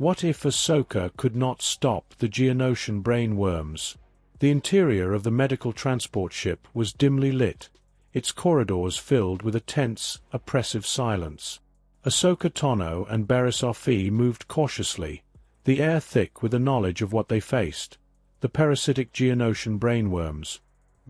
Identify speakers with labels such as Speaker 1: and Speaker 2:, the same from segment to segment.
Speaker 1: What if Ahsoka could not stop the Geonosian brain worms? The interior of the medical transport ship was dimly lit, its corridors filled with a tense, oppressive silence. Ahsoka Tano and Barriss Offee moved cautiously, the air thick with the knowledge of what they faced: the parasitic Geonosian brainworms.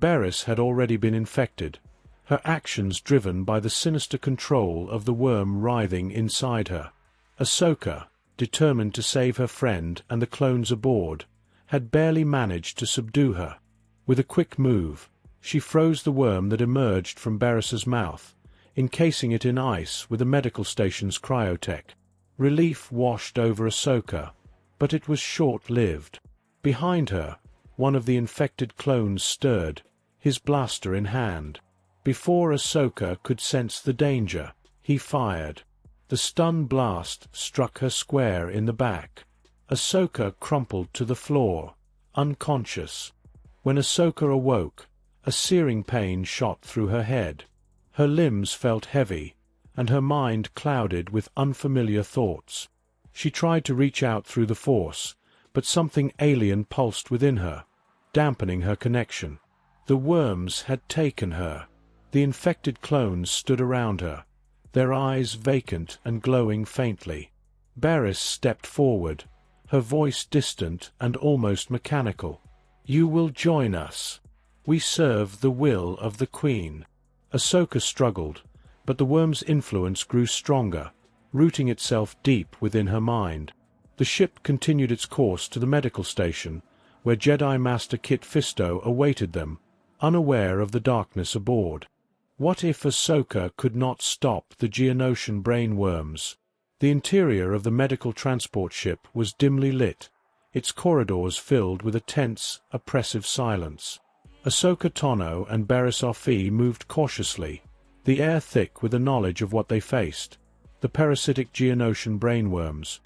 Speaker 1: Barriss had already been infected, her actions driven by the sinister control of the worm writhing inside her. Ahsoka, determined to save her friend and the clones aboard, had barely managed to subdue her. With a quick move, she froze the worm that emerged from Barriss's mouth, encasing it in ice with the medical station's cryotech. Relief washed over Ahsoka, but it was short-lived. Behind her, one of the infected clones stirred, his blaster in hand. Before Ahsoka could sense the danger, he fired. The stun blast struck her square in the back. Ahsoka crumpled to the floor, unconscious. When Ahsoka awoke, a searing pain shot through her head. Her limbs felt heavy, and her mind clouded with unfamiliar thoughts. She tried to reach out through the Force, but something alien pulsed within her, dampening her connection. The worms had taken her. The infected clones stood around her, their eyes vacant and glowing faintly. Barriss stepped forward, her voice distant and almost mechanical. "You will join us. We serve the will of the Queen." Ahsoka struggled, but the worm's influence grew stronger, rooting itself deep within her mind. The ship continued its course to the medical station, where Jedi Master Kit Fisto awaited them, unaware of the darkness aboard. What if Ahsoka could not stop the Geonosian brain worms? The interior of the medical transport ship was dimly lit, its corridors filled with a tense, oppressive silence. Ahsoka Tano and Barriss Offee moved cautiously, the air thick with the knowledge of what they faced: the parasitic Geonosian brainworms.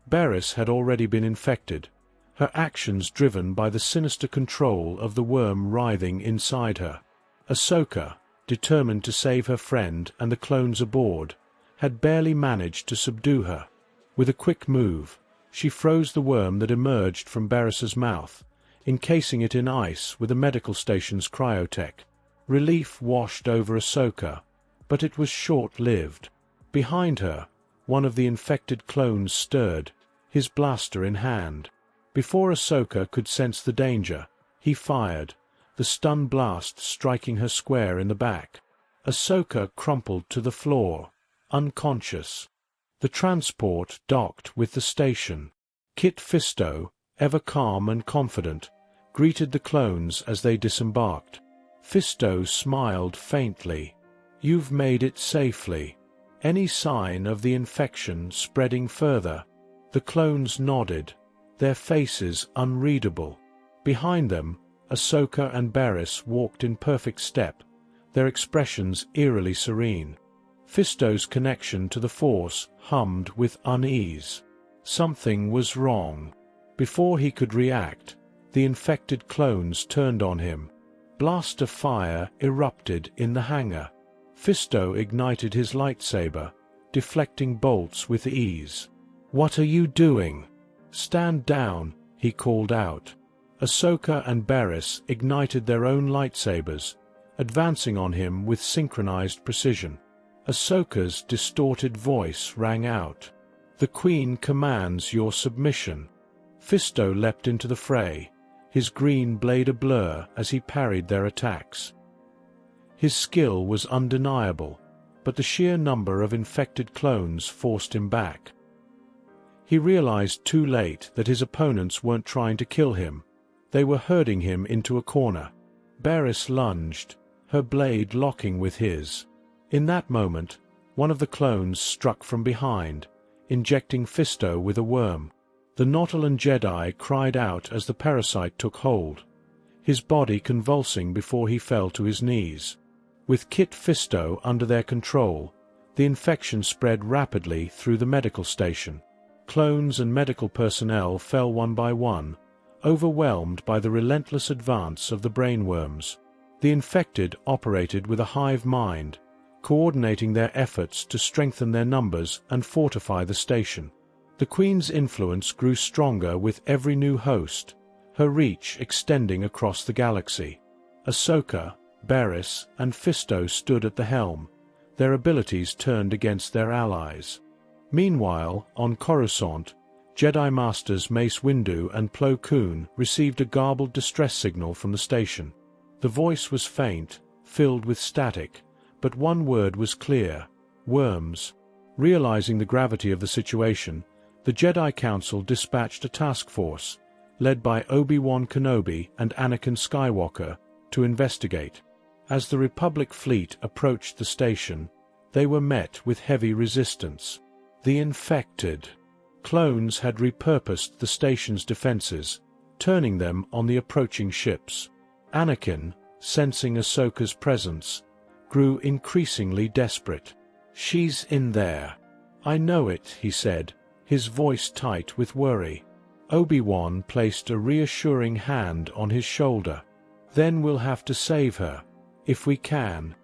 Speaker 1: Barriss had already been infected, her actions driven by the sinister control of the worm writhing inside her. Ahsoka, determined to save her friend and the clones aboard, had barely managed to subdue her. With a quick move, she froze the worm that emerged from Barriss's mouth, encasing it in ice with the medical station's cryotech. Relief washed over Ahsoka, but it was short-lived. Behind her, one of the infected clones stirred, his blaster in hand. Before Ahsoka could sense the danger, he fired, the stun blast striking her square in the back. Ahsoka crumpled to the floor, unconscious. The transport docked with the station. Kit Fisto, ever calm and confident, greeted the clones as they disembarked. Fisto smiled faintly. "You've made it safely. Any sign of the infection spreading further?" The clones nodded, their faces unreadable. Behind them, Ahsoka and Barriss walked in perfect step, their expressions eerily serene. Fisto's connection to the Force hummed with unease. Something was wrong. Before he could react, the infected clones turned on him. Blaster fire erupted in the hangar. Fisto ignited his lightsaber, deflecting bolts with ease. "What are you doing? Stand down," he called out. Ahsoka and Barriss ignited their own lightsabers, advancing on him with synchronized precision. Ahsoka's distorted voice rang out. "The Queen commands your submission." Fisto leapt into the fray, his green blade a blur as he parried their attacks. His skill was undeniable, but the sheer number of infected clones forced him back. He realized too late that his opponents weren't trying to kill him. They were herding him into a corner. Barriss lunged, her blade locking with his. In that moment, one of the clones struck from behind, injecting Fisto with a worm. The Nautolan Jedi cried out as the parasite took hold, his body convulsing before he fell to his knees. With Kit Fisto under their control, the infection spread rapidly through the medical station. Clones and medical personnel fell one by one, overwhelmed by the relentless advance of the brainworms. The infected operated with a hive mind, coordinating their efforts to strengthen their numbers and fortify the station. The Queen's influence grew stronger with every new host, her reach extending across the galaxy. Ahsoka, Barriss, and Fisto stood at the helm, their abilities turned against their allies. Meanwhile, on Coruscant, Jedi Masters Mace Windu and Plo Koon received a garbled distress signal from the station. The voice was faint, filled with static, but one word was clear: worms. Realizing the gravity of the situation, the Jedi Council dispatched a task force, led by Obi-Wan Kenobi and Anakin Skywalker, to investigate. As the Republic fleet approached the station, they were met with heavy resistance. The infected clones had repurposed the station's defenses, turning them on the approaching ships. Anakin, sensing Ahsoka's presence, grew increasingly desperate. "She's in there." "I know it," he said, his voice tight with worry. Obi-Wan placed a reassuring hand on his shoulder. "Then we'll have to save her. If we can."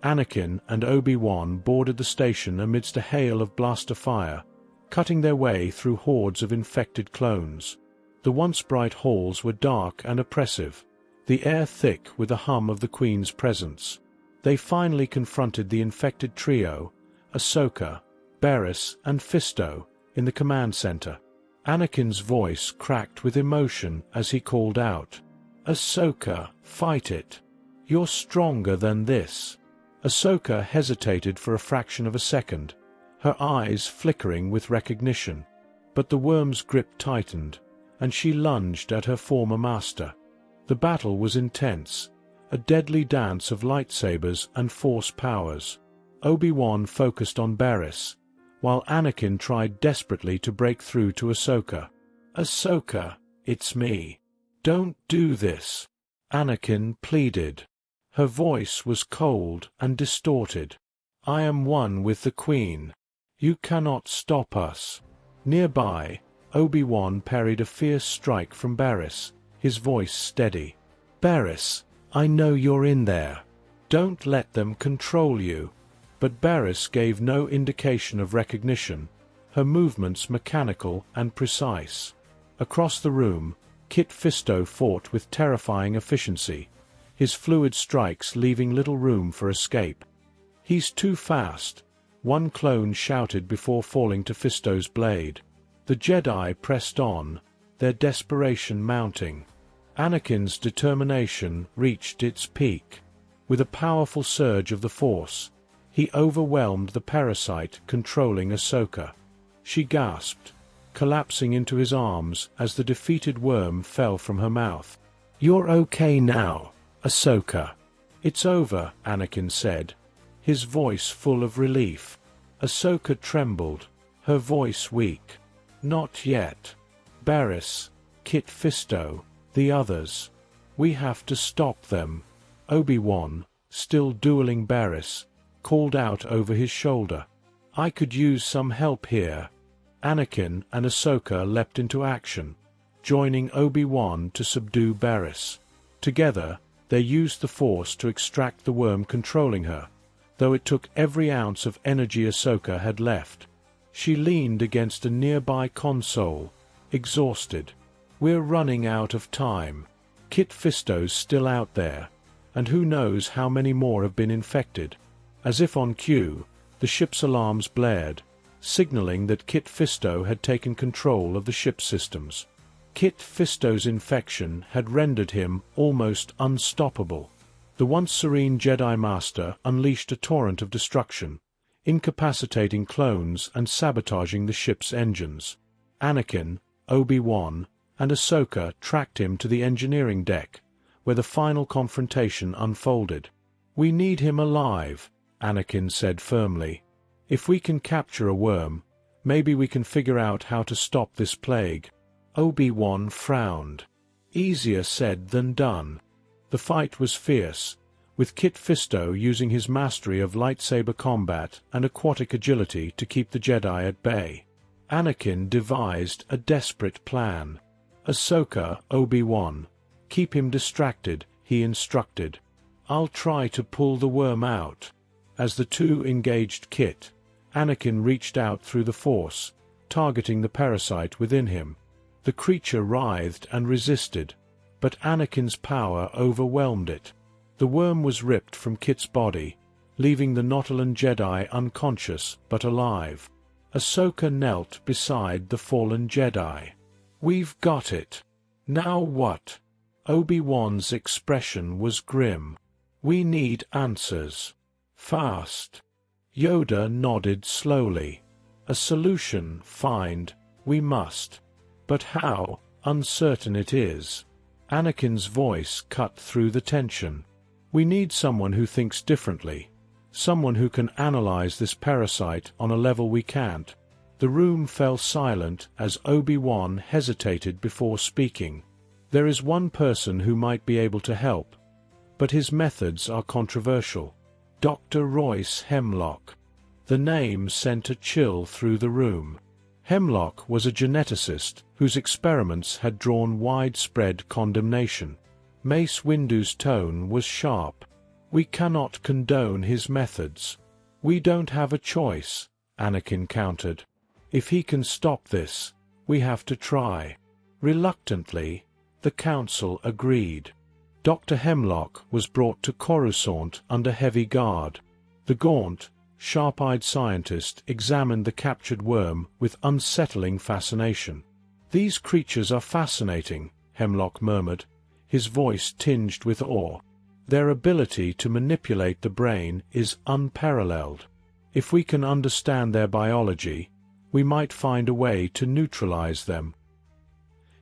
Speaker 1: Anakin and Obi-Wan boarded the station amidst a hail of blaster fire, cutting their way through hordes of infected clones. The once bright halls were dark and oppressive, the air thick with the hum of the Queen's presence. They finally confronted the infected trio, Ahsoka, Barriss, and Fisto, in the command center. Anakin's voice cracked with emotion as he called out, "Ahsoka, fight it. You're stronger than this." Ahsoka hesitated for a fraction of a second, her eyes flickering with recognition. But the worm's grip tightened, and she lunged at her former master. The battle was intense, a deadly dance of lightsabers and force powers. Obi-Wan focused on Barriss, while Anakin tried desperately to break through to Ahsoka. "Ahsoka, it's me. Don't do this," Anakin pleaded. Her voice was cold and distorted. "I am one with the Queen. You cannot stop us." Nearby, Obi-Wan parried a fierce strike from Barriss, his voice steady. "Barriss, I know you're in there. Don't let them control you." But Barriss gave no indication of recognition, her movements mechanical and precise. Across the room, Kit Fisto fought with terrifying efficiency, his fluid strikes leaving little room for escape. "He's too fast," one clone shouted before falling to Fisto's blade. The Jedi pressed on, their desperation mounting. Anakin's determination reached its peak. With a powerful surge of the Force, he overwhelmed the parasite controlling Ahsoka. She gasped, collapsing into his arms as the defeated worm fell from her mouth. "You're okay now, Ahsoka." "It's over," Anakin said, his voice full of relief. Ahsoka trembled, her voice weak. "Not yet. Barriss, Kit Fisto, the others. We have to stop them." Obi-Wan, still dueling Barriss, called out over his shoulder. "I could use some help here." Anakin and Ahsoka leapt into action, joining Obi-Wan to subdue Barriss. Together, they used the Force to extract the worm controlling her, though it took every ounce of energy Ahsoka had left. She leaned against a nearby console, exhausted. "We're running out of time. Kit Fisto's still out there, and who knows how many more have been infected." As if on cue, the ship's alarms blared, signaling that Kit Fisto had taken control of the ship's systems. Kit Fisto's infection had rendered him almost unstoppable. The once serene Jedi Master unleashed a torrent of destruction, incapacitating clones and sabotaging the ship's engines. Anakin, Obi-Wan, and Ahsoka tracked him to the engineering deck, where the final confrontation unfolded. "We need him alive," Anakin said firmly. "If we can capture a worm, maybe we can figure out how to stop this plague." Obi-Wan frowned. Easier said than done. The fight was fierce, with Kit Fisto using his mastery of lightsaber combat and aquatic agility to keep the Jedi at bay. Anakin devised a desperate plan. "Ahsoka, Obi-Wan, keep him distracted," he instructed. "I'll try to pull the worm out." As the two engaged Kit, Anakin reached out through the Force, targeting the parasite within him. The creature writhed and resisted, but Anakin's power overwhelmed it. The worm was ripped from Kit's body, leaving the Nautolan Jedi unconscious but alive. Ahsoka knelt beside the fallen Jedi. "We've got it. Now what?" Obi-Wan's expression was grim. "We need answers. Fast." Yoda nodded slowly. "A solution, find, we must. But how, uncertain it is." Anakin's voice cut through the tension. "We need someone who thinks differently. Someone who can analyze this parasite on a level we can't." The room fell silent as Obi-Wan hesitated before speaking. "There is one person who might be able to help, but his methods are controversial. Dr. Royce Hemlock." The name sent a chill through the room. Hemlock was a geneticist whose experiments had drawn widespread condemnation. Mace Windu's tone was sharp. "We cannot condone his methods." "We don't have a choice," Anakin countered. "If he can stop this, we have to try." Reluctantly, the council agreed. Dr. Hemlock was brought to Coruscant under heavy guard. The gaunt, sharp-eyed scientist examined the captured worm with unsettling fascination. "These creatures are fascinating," Hemlock murmured, his voice tinged with awe. "Their ability to manipulate the brain is unparalleled. If we can understand their biology, we might find a way to neutralize them."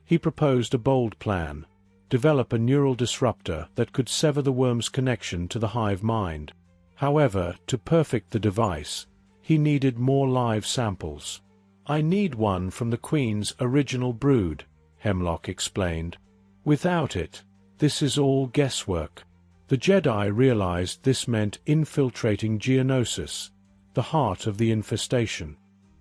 Speaker 1: He proposed a bold plan: develop a neural disruptor that could sever the worm's connection to the hive mind. However, to perfect the device, he needed more live samples. "I need one from the Queen's original brood," Hemlock explained. "Without it, this is all guesswork." The Jedi realized this meant infiltrating Geonosis, the heart of the infestation.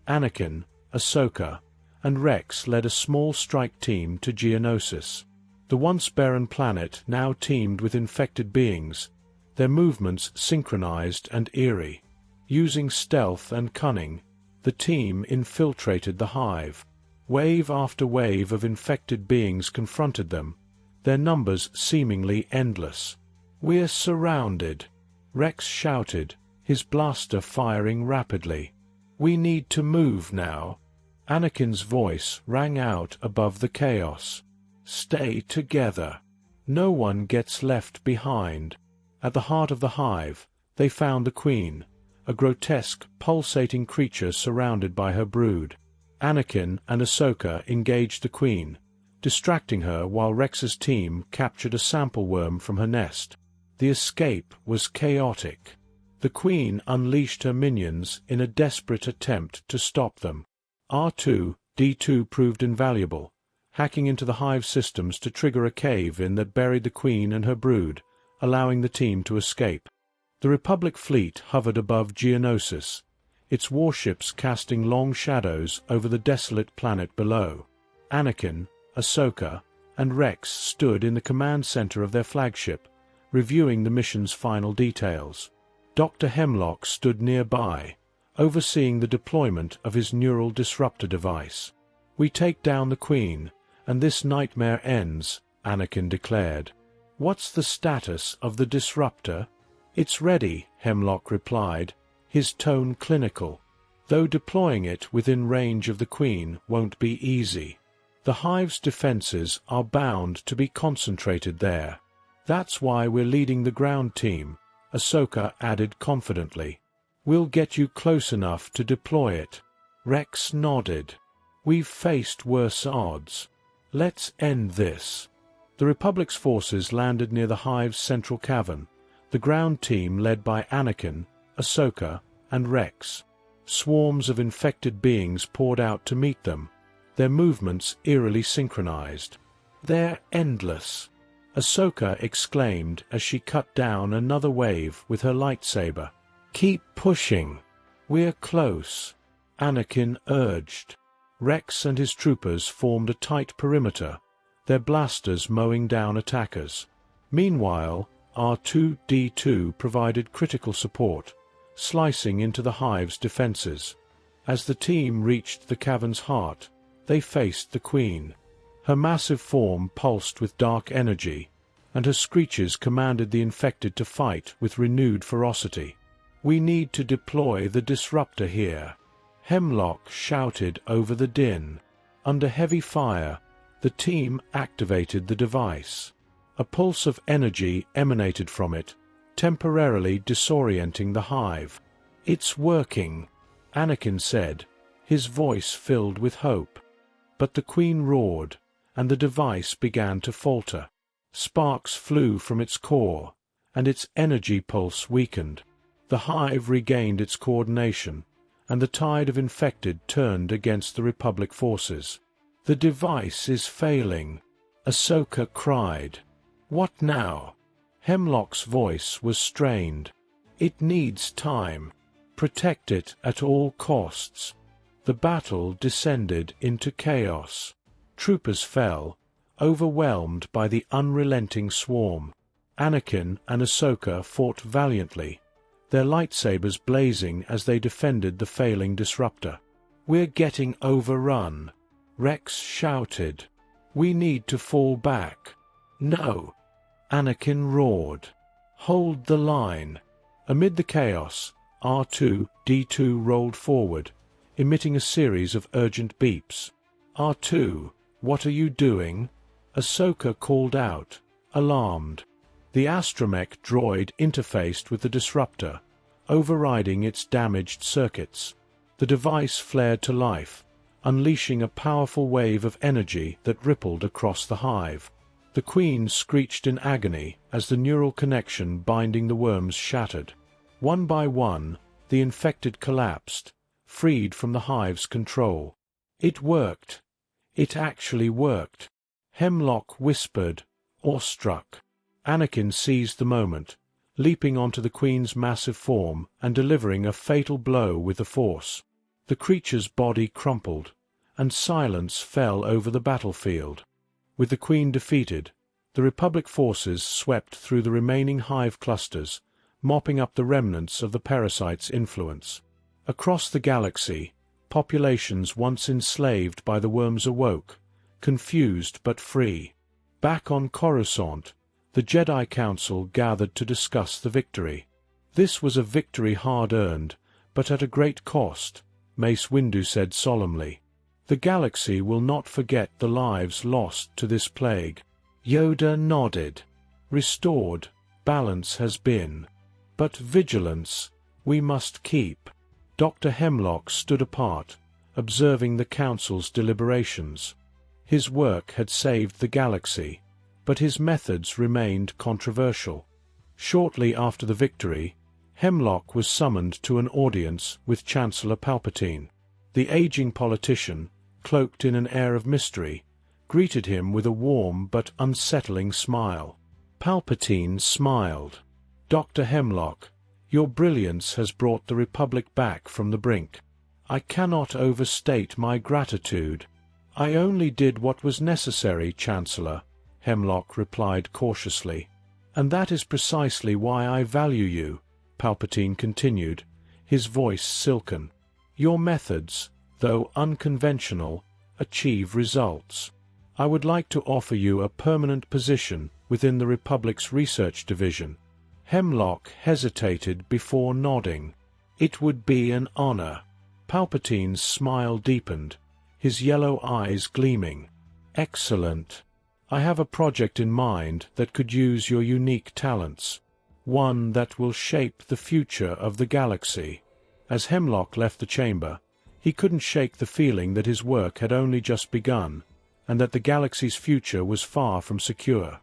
Speaker 1: Anakin, Ahsoka, and Rex led a small strike team to Geonosis. The once barren planet now teemed with infected beings, their movements synchronized and eerie. Using stealth and cunning, the team infiltrated the hive. Wave after wave of infected beings confronted them, their numbers seemingly endless. "We're surrounded," Rex shouted, his blaster firing rapidly. "We need to move now." Anakin's voice rang out above the chaos. "Stay together. No one gets left behind." At the heart of the hive, they found the Queen, a grotesque, pulsating creature surrounded by her brood. Anakin and Ahsoka engaged the Queen, distracting her while Rex's team captured a sample worm from her nest. The escape was chaotic. The Queen unleashed her minions in a desperate attempt to stop them. R2-D2 proved invaluable, hacking into the hive systems to trigger a cave-in that buried the Queen and her brood, allowing the team to escape. The Republic fleet hovered above Geonosis, its warships casting long shadows over the desolate planet below. Anakin, Ahsoka, and Rex stood in the command center of their flagship, reviewing the mission's final details. Dr. Hemlock stood nearby, overseeing the deployment of his neural disruptor device. "We take down the Queen, and this nightmare ends," Anakin declared. "What's the status of the disruptor?" "It's ready," Hemlock replied, his tone clinical, "though deploying it within range of the Queen won't be easy. The hive's defenses are bound to be concentrated there. That's why we're leading the ground team," Ahsoka added confidently. "We'll get you close enough to deploy it." Rex nodded. "We've faced worse odds. Let's end this." The Republic's forces landed near the hive's central cavern, the ground team led by Anakin, Ahsoka, and Rex. Swarms of infected beings poured out to meet them, their movements eerily synchronized. "They're endless," Ahsoka exclaimed as she cut down another wave with her lightsaber. "Keep pushing. We're close," Anakin urged. Rex and his troopers formed a tight perimeter, their blasters mowing down attackers. Meanwhile, R2-D2 provided critical support, slicing into the hive's defenses. As the team reached the cavern's heart, they faced the Queen. Her massive form pulsed with dark energy, and her screeches commanded the infected to fight with renewed ferocity. "We need to deploy the disruptor here," Hemlock shouted over the din. Under heavy fire, the team activated the device. A pulse of energy emanated from it, temporarily disorienting the hive. "It's working," Anakin said, his voice filled with hope. But the Queen roared, and the device began to falter. Sparks flew from its core, and its energy pulse weakened. The hive regained its coordination, and the tide of infected turned against the Republic forces. "The device is failing," Ahsoka cried. "What now?" Hemlock's voice was strained. "It needs time. Protect it at all costs." The battle descended into chaos. Troopers fell, overwhelmed by the unrelenting swarm. Anakin and Ahsoka fought valiantly, their lightsabers blazing as they defended the failing disruptor. "We're getting overrun," Rex shouted. "We need to fall back." "No!" Anakin roared. "Hold the line." Amid the chaos, R2-D2 rolled forward, emitting a series of urgent beeps. "R2, what are you doing?" Ahsoka called out, alarmed. The astromech droid interfaced with the disruptor, overriding its damaged circuits. The device flared to life, unleashing a powerful wave of energy that rippled across the hive. The Queen screeched in agony as the neural connection binding the worms shattered. One by one, the infected collapsed, freed from the hive's control. "It worked. It actually worked," Hemlock whispered, awestruck. Anakin seized the moment, leaping onto the Queen's massive form and delivering a fatal blow with the Force. The creature's body crumpled, and silence fell over the battlefield. With the Queen defeated, the Republic forces swept through the remaining hive clusters, mopping up the remnants of the parasites' influence. Across the galaxy, populations once enslaved by the worms awoke, confused but free. Back on Coruscant, the Jedi Council gathered to discuss the victory. "This was a victory hard-earned, but at a great cost," Mace Windu said solemnly. "The galaxy will not forget the lives lost to this plague." Yoda nodded. "Restored balance has been. But vigilance we must keep." Dr. Hemlock stood apart, observing the Council's deliberations. His work had saved the galaxy, but his methods remained controversial. Shortly after the victory, Hemlock was summoned to an audience with Chancellor Palpatine. The aging politician, cloaked in an air of mystery, greeted him with a warm but unsettling smile. Palpatine smiled. "Dr. Hemlock, your brilliance has brought the Republic back from the brink. I cannot overstate my gratitude." "I only did what was necessary, Chancellor," Hemlock replied cautiously. "And that is precisely why I value you," Palpatine continued, his voice silken. "Your methods, though unconventional, achieve results. I would like to offer you a permanent position within the Republic's research division." Hemlock hesitated before nodding. "It would be an honor." Palpatine's smile deepened, his yellow eyes gleaming. "Excellent. I have a project in mind that could use your unique talents. One that will shape the future of the galaxy." As Hemlock left the chamber, he couldn't shake the feeling that his work had only just begun, and that the galaxy's future was far from secure.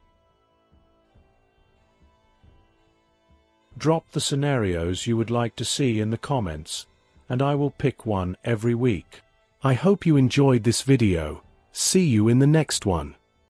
Speaker 1: Drop the scenarios you would like to see in the comments, and I will pick one every week. I hope you enjoyed this video. See you in the next one.